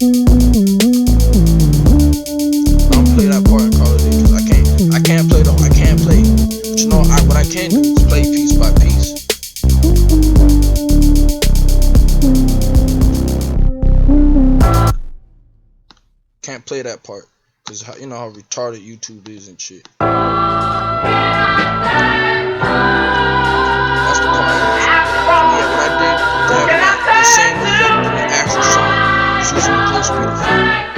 don't play that part in Call of Duty because I can't play though. I can't play. But you know, what I can do is play piece by piece. Can't play that part because you know how retarded YouTube is and shit. That's the part. Yeah, what I did to have the same effect in the actual song is using the glitch speed effect.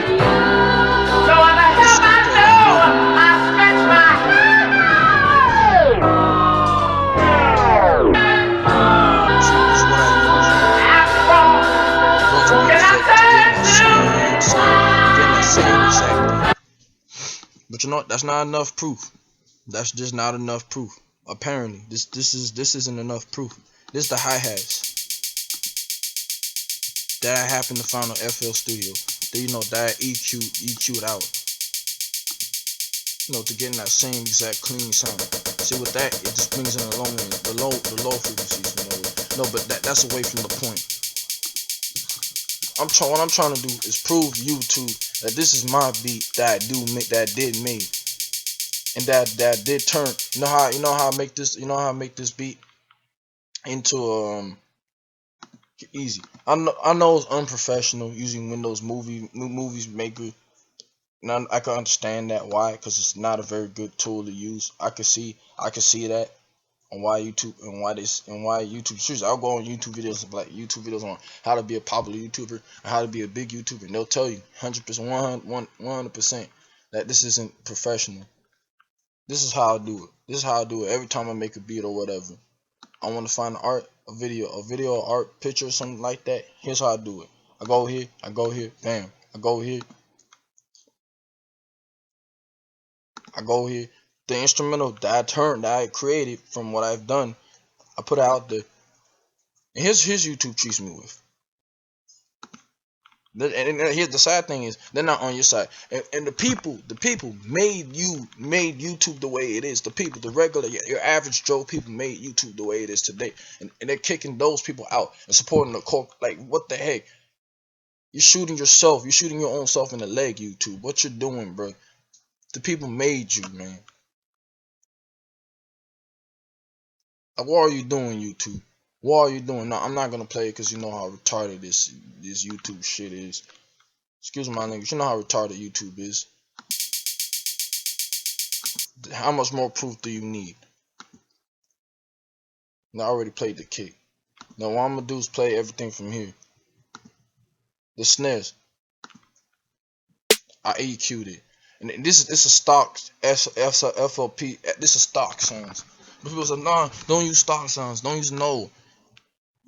But you know what? That's not enough proof. That's just not enough proof. Apparently, this isn't enough proof. This is the hi-hats that I happen to find on FL Studio. That that EQ'd out. To get in that same exact clean sound. See with that, it just brings in the low frequencies. But that's away from the point. What I'm trying to do is prove YouTube that this is my beat that I did make, and that did turn. You know how I make this. You know how I make this beat into easy. I know it's unprofessional using Windows Movies Maker. And I can understand that why, because it's not a very good tool to use. I can see that. And why YouTube seriously, I'll go on YouTube videos on how to be a popular YouTuber and how to be a big YouTuber, and they'll tell you 100% that this isn't professional. This is how I do it. This is how I do it every time I make a beat or whatever. I want to find a video or art picture or something like that. Here's how I do it. I go here, bam. I go here. The instrumental that I created from what I've done, I put it out there. And here's YouTube treats me with. And here's the sad thing is they're not on your side. And the people made YouTube the way it is. The people, the regular, your average Joe people made YouTube the way it is today. And they're kicking those people out and supporting the corp. Like, what the heck? You're shooting yourself. You're shooting your own self in the leg, YouTube. What you're doing, bro? The people made you, man. What are you doing, YouTube? What are you doing? No, I'm not gonna play it because you know how retarded this YouTube shit is. Excuse my language. You know how retarded YouTube is. How much more proof do you need? Now, I already played the kick. Now what I'm gonna do is play everything from here. The snares, I EQ'd it, and this is a stock FLP. This is stock sounds. But people say, nah, don't use stock sounds. Don't use no.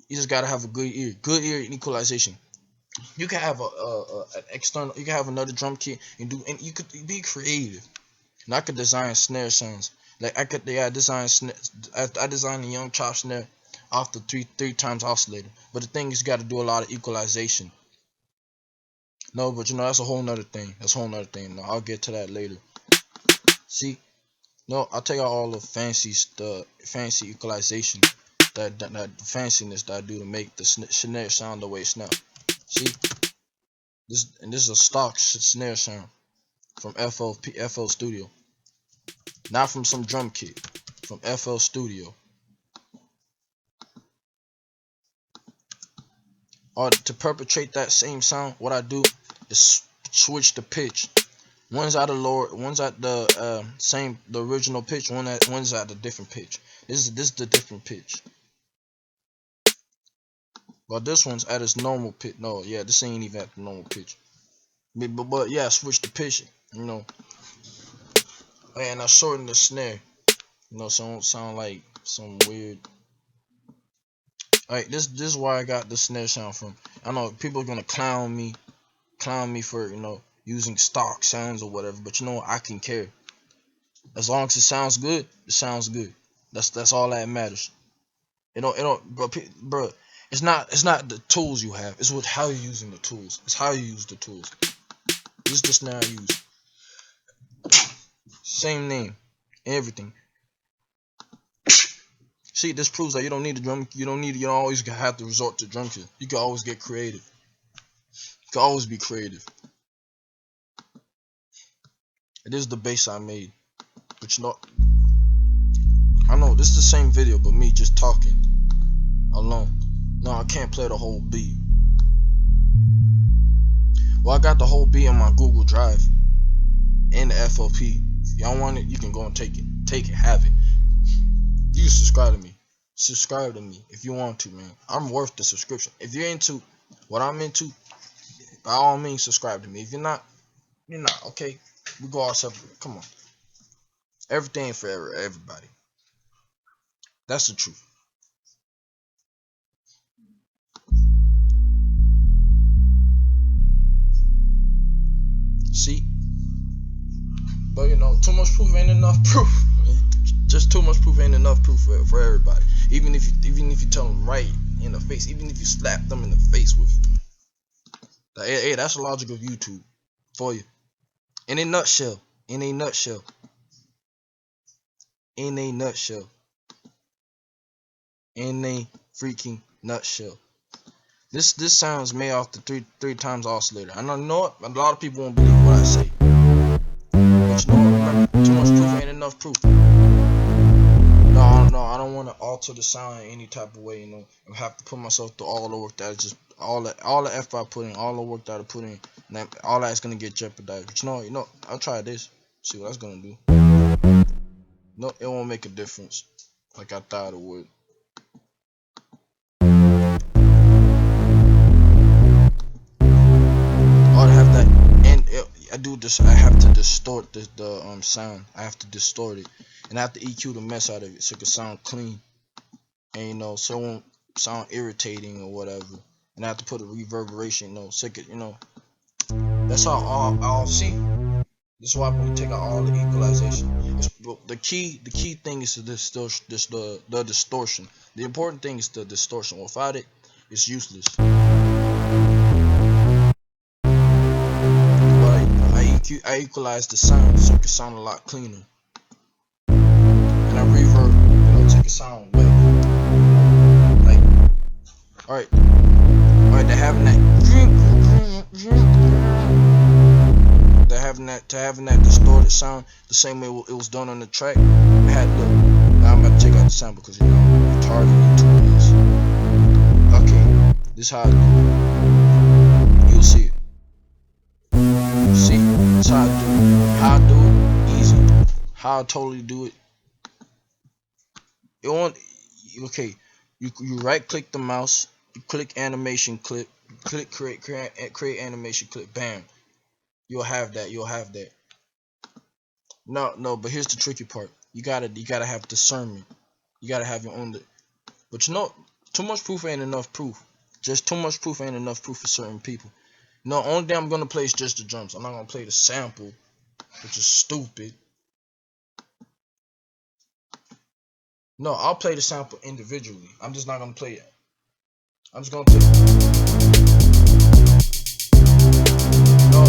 You just gotta have a good ear and equalization. You can have an external. You can have another drum kit and you could be creative. And I could design snare sounds. Like I designed the Young Chop snare off the three times oscillator. But the thing is, you got to do a lot of equalization. No, but that's a whole nother thing. No, I'll get to that later. See, no, I'll take out all the fancy equalization, that fanciness that I do to make the snare sound the way it's now. See, this is a stock snare sound from FL Studio, not from some drum kit, from FL Studio. Or to perpetrate that same sound, what I do is switch the pitch. One's at the lower, one's at the the original pitch. One's at a different pitch. This is the different pitch. But this one's at its normal pitch. No, yeah, this ain't even at the normal pitch. But yeah, switch the pitch. And I shorten the snare. So it don't sound like some weird. Alright, this is where I got the snare sound from. I know people are gonna clown me for using stock sounds or whatever, but I can care. As long as it sounds good, it sounds good. That's all that matters. Bro, it's not the tools you have. It's how you're using the tools. It's how you use the tools. This is the snare I use. Same name, everything. See, this proves that you don't need a drum. You don't always have to resort to drum kit. You can always get creative. You can always be creative. It is the bass I made, but you know, I know this is the same video, but me just talking alone. No, I can't play the whole beat. Well, I got the whole beat on my Google Drive and the FLP. If y'all want it, you can go and take it, have it. You can subscribe to me. Subscribe to me if you want to, man. I'm worth the subscription. If you're into what I'm into, by all means, subscribe to me. If you're not, you're not. Okay, we go all separate. Come on. Everything for everybody. That's the truth. See? But you know, too much proof ain't enough proof. Just too much proof ain't enough proof for everybody. Even if you tell them right in the face, even if you slap them in the face with it. Hey, that's the logic of YouTube for you. In a nutshell. In a nutshell. In a nutshell. In a freaking nutshell. This sounds made off the three times oscillator. I know it, a lot of people won't believe what I say. But you know what? Remember, too much proof ain't enough proof. No, I don't want to alter the sound in any type of way, you know. I have to put myself through all the work that I just all the effort I put in, all the work that I put in, and all that's gonna get jeopardized. But you know, I'll try this, see what that's gonna do. No, it won't make a difference like I thought it would. I'd have that, and I do this. I have to distort the sound. I have to distort it, and I have to EQ the mess out of it so it can sound clean, and you know, so it won't sound irritating or whatever. And I have to put a reverberation, you know, so it could, you know. That's all. I'll see. This is why I'm gonna take out all the equalization. The key thing is the distortion. The important thing is the distortion. Without it, it's useless. I equalize the sound so it can sound a lot cleaner, and I reverb, you know, to make it sound wet. Like, all right, they're having that distorted sound the same way it was done on the track. I had look. Now I'm about to take out the sample because you know retarded YouTube is. Okay, this is how I do it. You'll see it. See, that's how I do it. How I do it, easy. How I totally do it. You want, okay, you right click the mouse, you click animation clip, click create animation clip, bam. You'll have that. No, but here's the tricky part. You gotta have discernment. You gotta have your own. But you know, too much proof ain't enough proof. Just too much proof ain't enough proof for certain people. No, only thing I'm gonna play is just the drums. I'm not gonna play the sample, which is stupid. No, I'll play the sample individually. I'm just not gonna play it. I'm just gonna play it. No,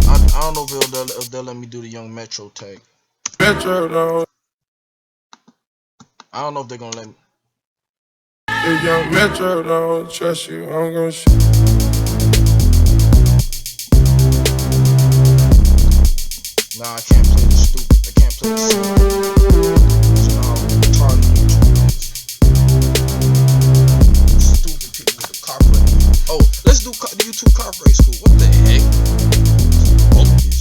I don't know if they'll let me do the Young Metro tag. Metro, no. I don't know if they're gonna let me. The Young Metro don't trust you. I'm gonna shoot. Nah, I can't play the stupid. I can't play the stupid. So now I'm retarded YouTube is. Stupid people with the copyright. Oh, let's do the YouTube copyright school. What the heck? Bogus.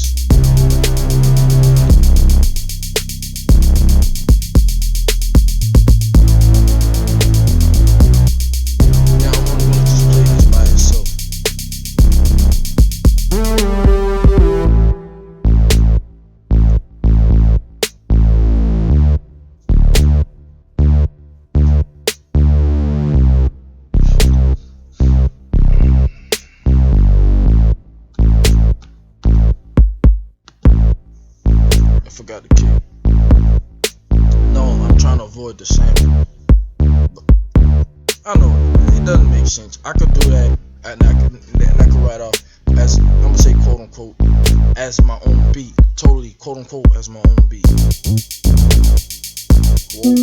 Now I'm only gonna just play this by itself. Forgot the kick. No, I'm trying to avoid the sample. But I know it doesn't make sense. I could do that, and I could write off as I'm gonna say quote unquote as my own beat. Totally quote unquote as my own beat. Whoa.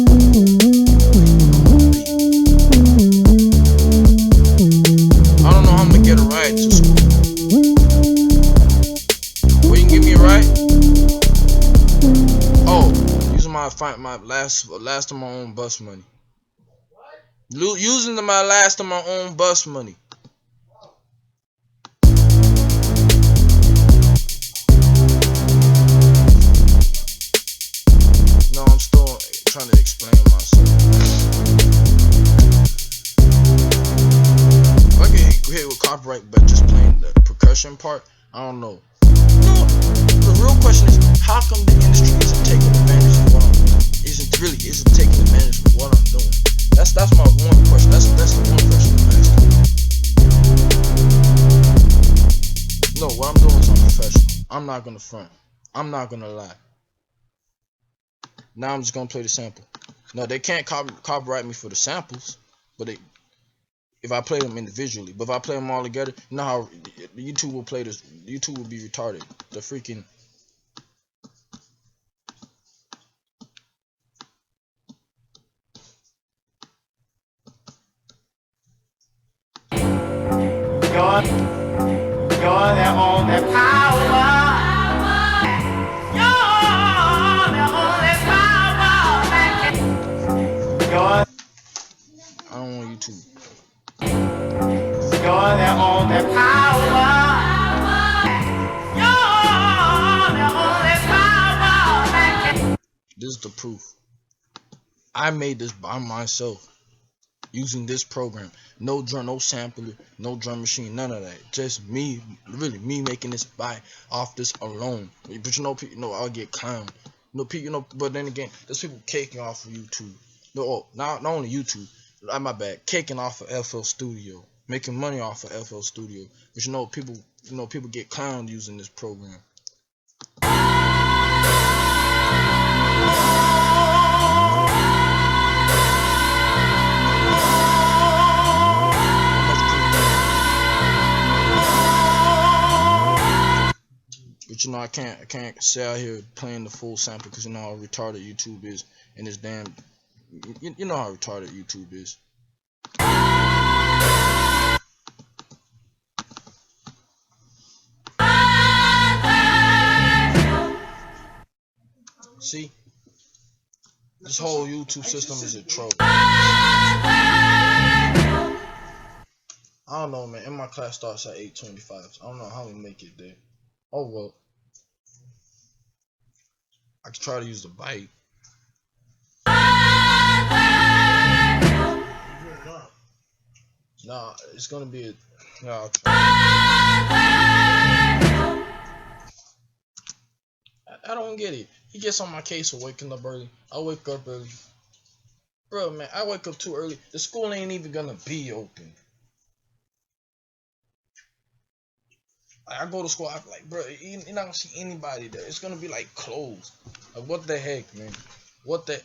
I don't know how I'm gonna get a ride to school. my last of my own bus money. Using my last of my own bus money. No, I'm still trying to explain myself. If I get hit with copyright but just playing the percussion part, I don't know. The real question is, how come the industry isn't taking advantage of what I'm doing? Isn't taking advantage of what I'm doing? That's my one question. That's the one question I'm asking. No, what I'm doing is unprofessional. I'm not gonna front. I'm not gonna lie. Now I'm just gonna play the sample. No, they can't copyright me for the samples, but if I play them individually. But if I play them all together, you know how YouTube will play this. YouTube will be retarded. The freaking. You're the only power. You're the only power that can. I don't want YouTube. You're the only power. You're the only power that can. This is the proof. I made this by myself. Using this program, no drum, no sampler, no drum machine, none of that. Just me, really, me making this off this alone. But I'll get clowned. But then again, there's people caking off of YouTube. Not only YouTube. My bad, caking off of FL Studio, making money off of FL Studio. But people get clowned using this program. But I can't sit out here playing the full sample because you know how retarded YouTube is, and it's damn, you know how retarded YouTube is. See, this whole YouTube system is a troll. I don't know, man. And my class starts at 8:25. So I don't know how we make it there. Oh well. I could try to use the bike. Nah, it's gonna be I'll try. I don't get it. He gets on my case for waking up early. I wake up early. Bro, man, I wake up too early. The school ain't even gonna be open. I go to school, I'm like, bro, you're not gonna see anybody there. It's gonna be like closed. Like, what the heck, man? What the?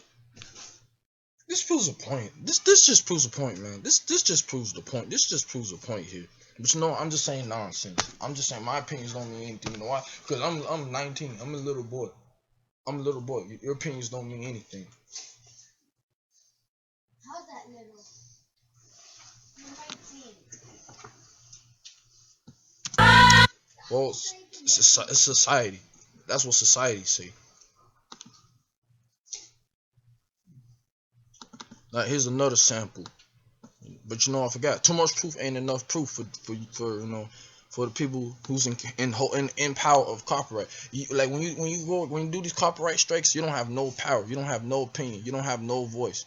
This proves a point. This just proves a point, man. This just proves the point. This just proves a point here. But I'm just saying nonsense. I'm just saying my opinions don't mean anything. You know why? Because I'm 19. I'm a little boy. Your opinions don't mean anything. How's that little? Well, it's society. That's what society say. Now here's another sample. But I forgot. Too much proof ain't enough proof for for the people who's in power of copyright. Like when you do these copyright strikes, you don't have no power. You don't have no opinion. You don't have no voice.